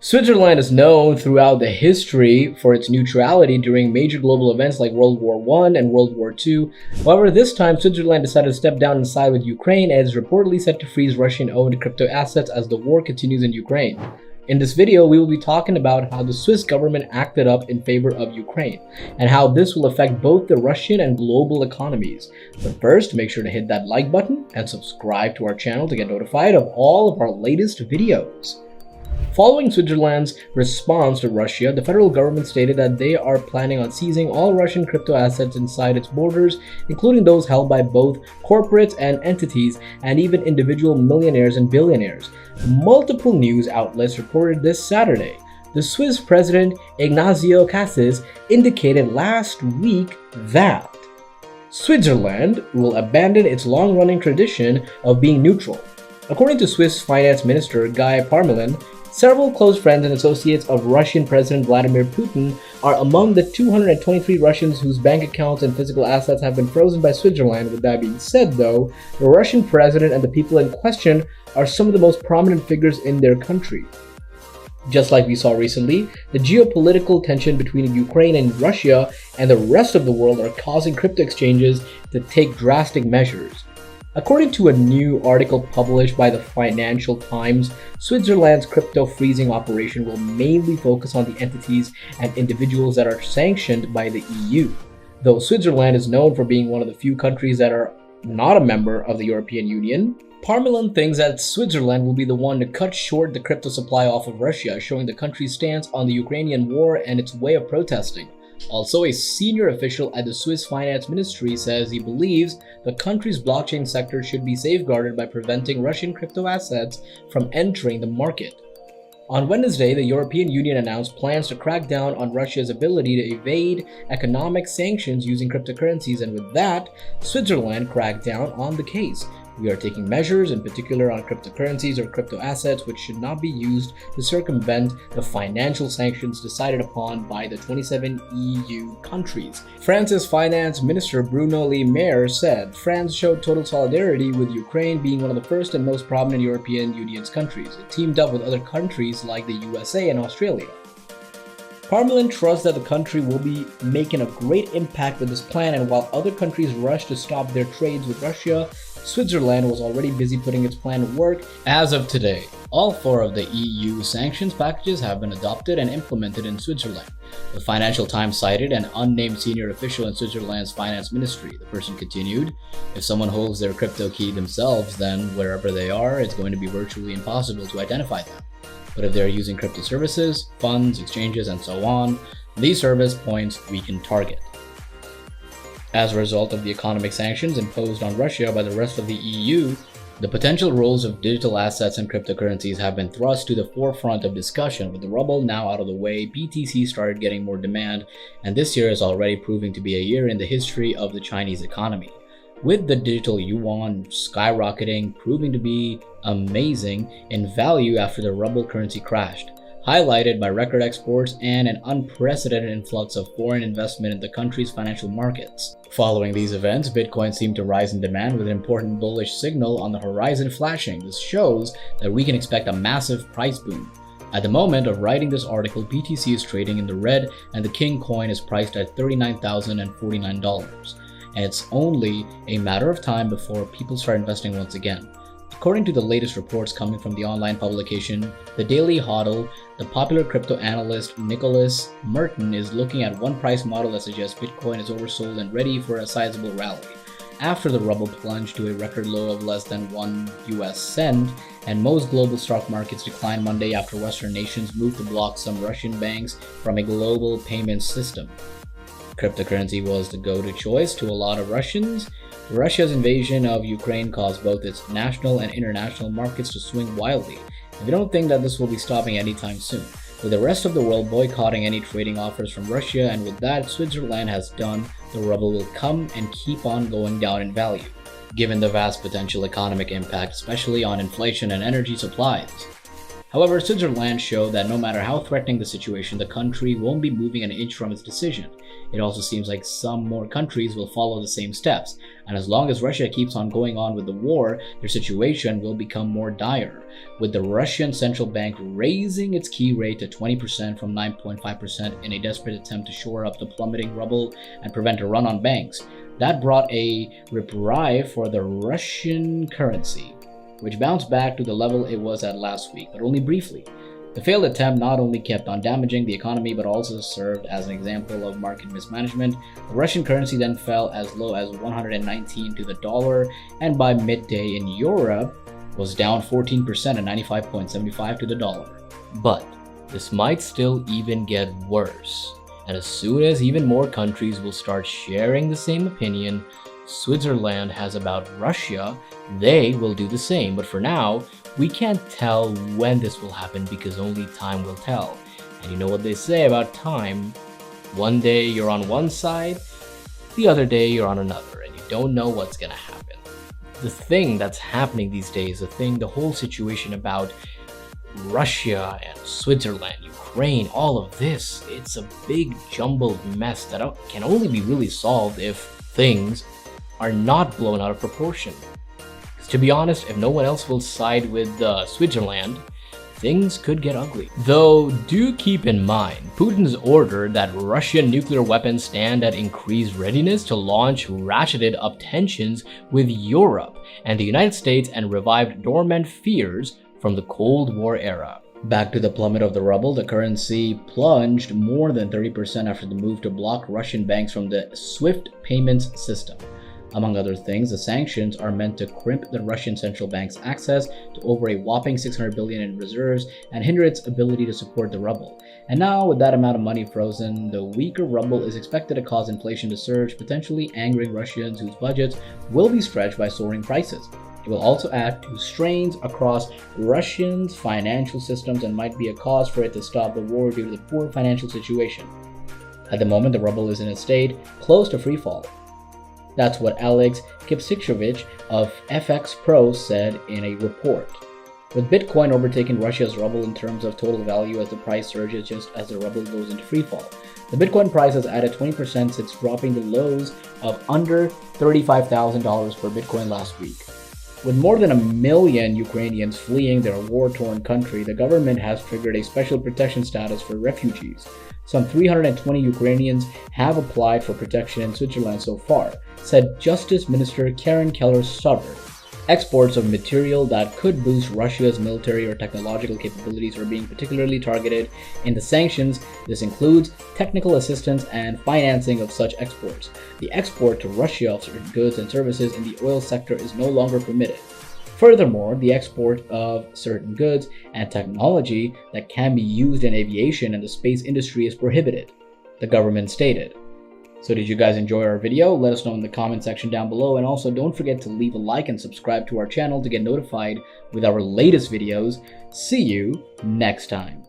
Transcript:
Switzerland is known throughout the history for its neutrality during major global events like World War I and World War II. However, this time Switzerland decided to step down and side with Ukraine and is reportedly set to freeze Russian-owned crypto assets as the war continues in Ukraine. In this video, we will be talking about how the Swiss government acted up in favor of Ukraine and how this will affect both the Russian and global economies. But first, make sure to hit that like button and subscribe to our channel to get notified of all of our latest videos. Following Switzerland's response to Russia, the federal government stated that they are planning on seizing all Russian crypto assets inside its borders, including those held by both corporates and entities, and even individual millionaires and billionaires. Multiple news outlets reported this Saturday. The Swiss President Ignazio Cassis indicated last week that Switzerland will abandon its long-running tradition of being neutral. According to Swiss Finance Minister Guy Parmelin, several close friends and associates of Russian President Vladimir Putin are among the 223 Russians whose bank accounts and physical assets have been frozen by Switzerland. With that being said, though, the Russian president and the people in question are some of the most prominent figures in their country. Just like we saw recently, the geopolitical tension between Ukraine and Russia and the rest of the world are causing crypto exchanges to take drastic measures. According to a new article published by the Financial Times, Switzerland's crypto freezing operation will mainly focus on the entities and individuals that are sanctioned by the EU. Though Switzerland is known for being one of the few countries that are not a member of the European Union, Parmelin thinks that Switzerland will be the one to cut short the crypto supply off of Russia, showing the country's stance on the Ukrainian war and its way of protesting. Also, a senior official at the Swiss Finance Ministry says he believes the country's blockchain sector should be safeguarded by preventing Russian crypto assets from entering the market. On Wednesday, the European Union announced plans to crack down on Russia's ability to evade economic sanctions using cryptocurrencies, and with that, Switzerland cracked down on the case. We are taking measures, in particular on cryptocurrencies or crypto assets, which should not be used to circumvent the financial sanctions decided upon by the 27 EU countries. France's Finance Minister Bruno Le Maire said France showed total solidarity with Ukraine, being one of the first and most prominent European Union's countries. It teamed up with other countries like the USA and Australia. Parmelin trusts that the country will be making a great impact with this plan, and while other countries rush to stop their trades with Russia, Switzerland was already busy putting its plan to work. As of today, all 4 of the EU sanctions packages have been adopted and implemented in Switzerland. The Financial Times cited an unnamed senior official in Switzerland's finance ministry. The person continued, "If someone holds their crypto key themselves, then wherever they are, it's going to be virtually impossible to identify them. But if they're using crypto services, funds, exchanges, and so on, these service points we can target." As a result of the economic sanctions imposed on Russia by the rest of the EU, the potential roles of digital assets and cryptocurrencies have been thrust to the forefront of discussion. With the rubble now out of the way, BTC started getting more demand, and this year is already proving to be a year in the history of the Chinese economy. With the digital yuan skyrocketing, proving to be amazing in value after the ruble currency crashed, highlighted by record exports and an unprecedented influx of foreign investment in the country's financial markets. Following these events, Bitcoin seemed to rise in demand with an important bullish signal on the horizon flashing. This shows that we can expect a massive price boom. At the moment of writing this article, BTC is trading in the red and the King coin is priced at $39,049. And it's only a matter of time before people start investing once again. According to the latest reports coming from the online publication The Daily Hodl, the popular crypto analyst Nicholas Merton is looking at one price model that suggests Bitcoin is oversold and ready for a sizable rally. After the ruble plunged to a record low of less than $0.01, and most global stock markets declined Monday after Western nations moved to block some Russian banks from a global payment system. Cryptocurrency was the go-to choice to a lot of Russians. Russia's invasion of Ukraine caused both its national and international markets to swing wildly, and we don't think that this will be stopping anytime soon, with the rest of the world boycotting any trading offers from Russia, and with that Switzerland has done, the ruble will come and keep on going down in value, given the vast potential economic impact, especially on inflation and energy supplies. However, Switzerland showed that no matter how threatening the situation, the country won't be moving an inch from its decision. It also seems like some more countries will follow the same steps, and as long as Russia keeps on going on with the war, their situation will become more dire, with the Russian central bank raising its key rate to 20% from 9.5% in a desperate attempt to shore up the plummeting ruble and prevent a run on banks. That brought a reprieve for the Russian currency, which bounced back to the level it was at last week, but only briefly. The failed attempt not only kept on damaging the economy but also served as an example of market mismanagement. The Russian currency then fell as low as 119 to the dollar, and by midday in Europe was down 14% at 95.75 to the dollar. But this might still even get worse, and as soon as even more countries will start sharing the same opinion Switzerland has about Russia, they will do the same. But for now, we can't tell when this will happen because only time will tell. And you know what they say about time? One day you're on one side, the other day you're on another, and you don't know what's gonna happen. The thing that's happening these days, the whole situation about Russia and Switzerland, Ukraine, all of this, it's a big jumbled mess that can only be really solved if things are not blown out of proportion. To be honest, if no one else will side with Switzerland, things could get ugly. Though, do keep in mind, Putin's order that Russian nuclear weapons stand at increased readiness to launch ratcheted up tensions with Europe and the United States and revived dormant fears from the Cold War era. Back to the plummet of the ruble, the currency plunged more than 30% after the move to block Russian banks from the SWIFT payments system. Among other things, the sanctions are meant to crimp the Russian central bank's access to over a whopping $600 billion in reserves and hinder its ability to support the ruble. And now, with that amount of money frozen, the weaker ruble is expected to cause inflation to surge, potentially angering Russians whose budgets will be stretched by soaring prices. It will also add to strains across Russians' financial systems and might be a cause for it to stop the war due to the poor financial situation. At the moment, the ruble is in a state close to freefall. That's what Alex Kipsichevich of FX Pro said in a report. With Bitcoin overtaking Russia's ruble in terms of total value as the price surges just as the ruble goes into freefall. The Bitcoin price has added 20% since dropping the lows of under $35,000 per Bitcoin last week. With more than 1 million Ukrainians fleeing their war-torn country, the government has triggered a special protection status for refugees. Some 320 Ukrainians have applied for protection in Switzerland so far, said Justice Minister Karen Keller-Sutter. Exports of material that could boost Russia's military or technological capabilities are being particularly targeted in the sanctions. This includes technical assistance and financing of such exports. The export to Russia of certain goods and services in the oil sector is no longer permitted. Furthermore, the export of certain goods and technology that can be used in aviation and the space industry is prohibited, the government stated. So did you guys enjoy our video? Let us know in the comment section down below, and also don't forget to leave a like and subscribe to our channel to get notified with our latest videos. See you next time.